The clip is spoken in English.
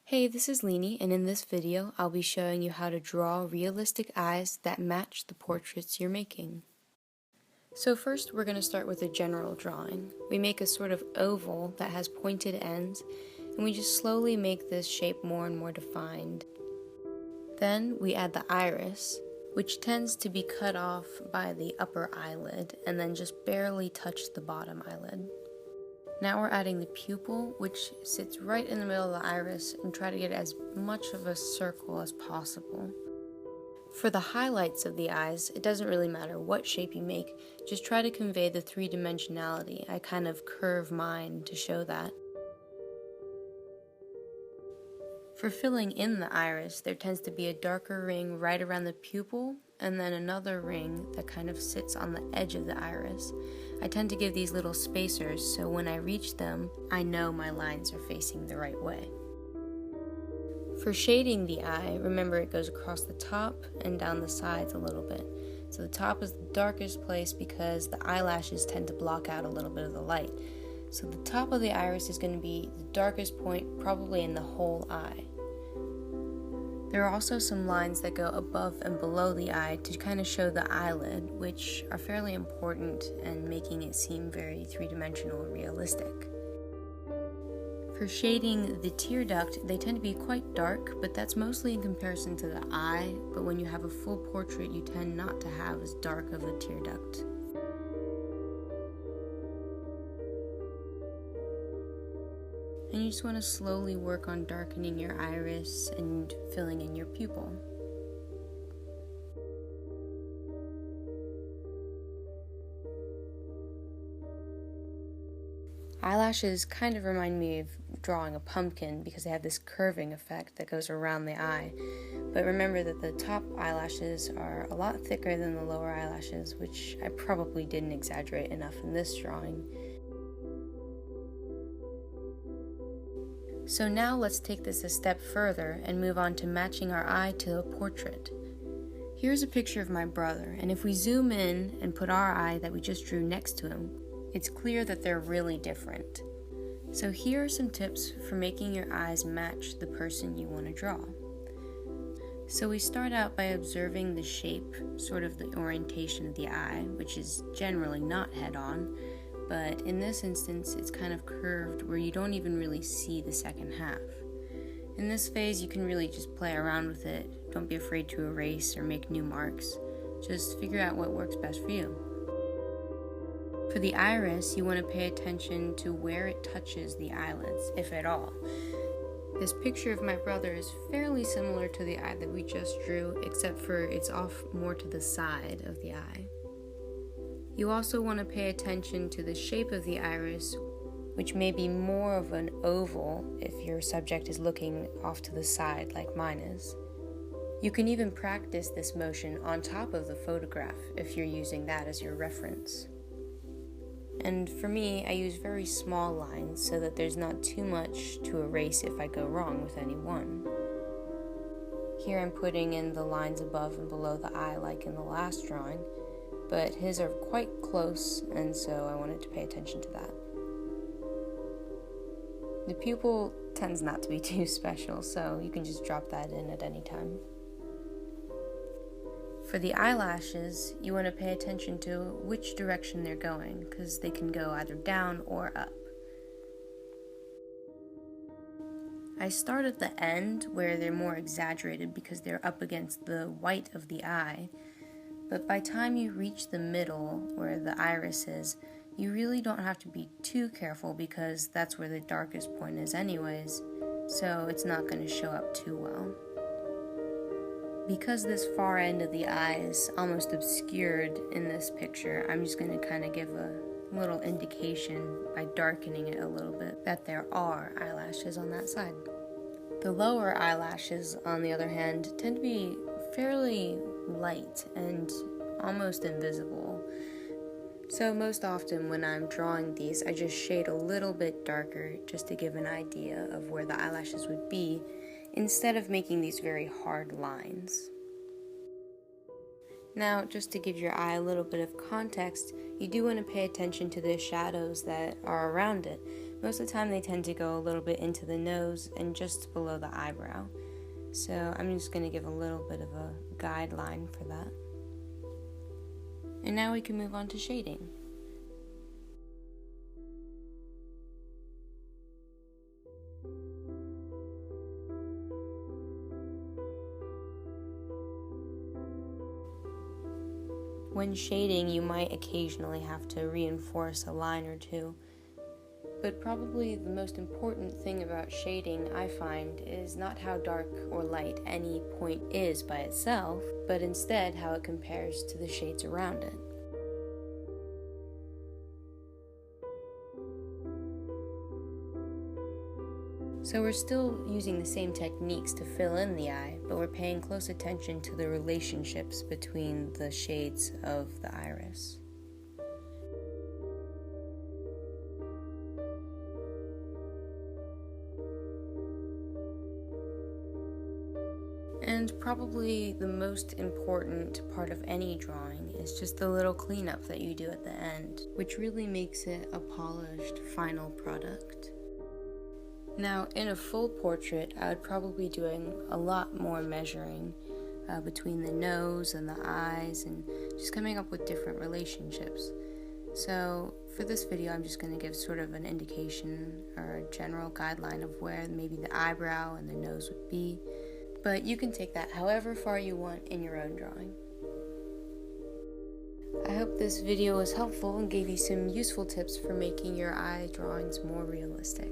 Hey, this is Leanie, and in this video, I'll be showing you how to draw realistic eyes that match the portraits you're making. So first, we're going to start with a general drawing. We make a sort of oval that has pointed ends, and we just slowly make this shape more and more defined. Then we add the iris, which tends to be cut off by the upper eyelid, and then just barely touch the bottom eyelid. Now we're adding the pupil, which sits right in the middle of the iris, and try to get as much of a circle as possible. For the highlights of the eyes, it doesn't really matter what shape you make, just try to convey the three-dimensionality. I kind of curve mine to show that. For filling in the iris, there tends to be a darker ring right around the pupil, and then another ring that kind of sits on the edge of the iris. I tend to give these little spacers so when I reach them, I know my lines are facing the right way. For shading the eye, remember it goes across the top and down the sides a little bit. So the top is the darkest place because the eyelashes tend to block out a little bit of the light. So the top of the iris is going to be the darkest point probably in the whole eye. There are also some lines that go above and below the eye to kind of show the eyelid, which are fairly important and making it seem very three-dimensional and realistic. For shading the tear duct, they tend to be quite dark, but that's mostly in comparison to the eye, but when you have a full portrait, you tend not to have as dark of a tear duct. And you just want to slowly work on darkening your iris and filling in your pupil. Eyelashes kind of remind me of drawing a pumpkin because they have this curving effect that goes around the eye. But remember that the top eyelashes are a lot thicker than the lower eyelashes, which I probably didn't exaggerate enough in this drawing. So now let's take this a step further and move on to matching our eye to a portrait. Here's a picture of my brother, and if we zoom in and put our eye that we just drew next to him, it's clear that they're really different. So here are some tips for making your eyes match the person you want to draw. So we start out by observing the shape, sort of the orientation of the eye, which is generally not head-on, but in this instance, it's kind of curved where you don't even really see the second half. In this phase, you can really just play around with it. Don't be afraid to erase or make new marks. Just figure out what works best for you. For the iris, you want to pay attention to where it touches the eyelids, if at all. This picture of my brother is fairly similar to the eye that we just drew, except for it's off more to the side of the eye. You also want to pay attention to the shape of the iris, which may be more of an oval if your subject is looking off to the side like mine is. You can even practice this motion on top of the photograph if you're using that as your reference. And for me, I use very small lines so that there's not too much to erase if I go wrong with any one. Here I'm putting in the lines above and below the eye like in the last drawing, but his are quite close, and so I wanted to pay attention to that. The pupil tends not to be too special, so you can just drop that in at any time. For the eyelashes, you want to pay attention to which direction they're going, because they can go either down or up. I start at the end where they're more exaggerated because they're up against the white of the eye, but by the time you reach the middle where the iris is, you really don't have to be too careful because that's where the darkest point is anyways, so it's not going to show up too well. Because this far end of the eye is almost obscured in this picture, I'm just going to kind of give a little indication by darkening it a little bit that there are eyelashes on that side. The lower eyelashes, on the other hand, tend to be fairly light and almost invisible. So most often when I'm drawing these, I just shade a little bit darker just to give an idea of where the eyelashes would be, instead of making these very hard lines. Now, just to give your eye a little bit of context, you do want to pay attention to the shadows that are around it. Most of the time they tend to go a little bit into the nose and just below the eyebrow. So I'm just going to give a little bit of a guideline for that. And now we can move on to shading. When shading, you might occasionally have to reinforce a line or two, but probably the most important thing about shading, I find, is not how dark or light any point is by itself, but instead how it compares to the shades around it. So we're still using the same techniques to fill in the eye, but we're paying close attention to the relationships between the shades of the iris. And probably the most important part of any drawing is just the little cleanup that you do at the end, which really makes it a polished final product. Now, in a full portrait, I would probably be doing a lot more measuring between the nose and the eyes and just coming up with different relationships. So for this video, I'm just going to give sort of an indication or a general guideline of where maybe the eyebrow and the nose would be, but you can take that however far you want in your own drawing. I hope this video was helpful and gave you some useful tips for making your eye drawings more realistic.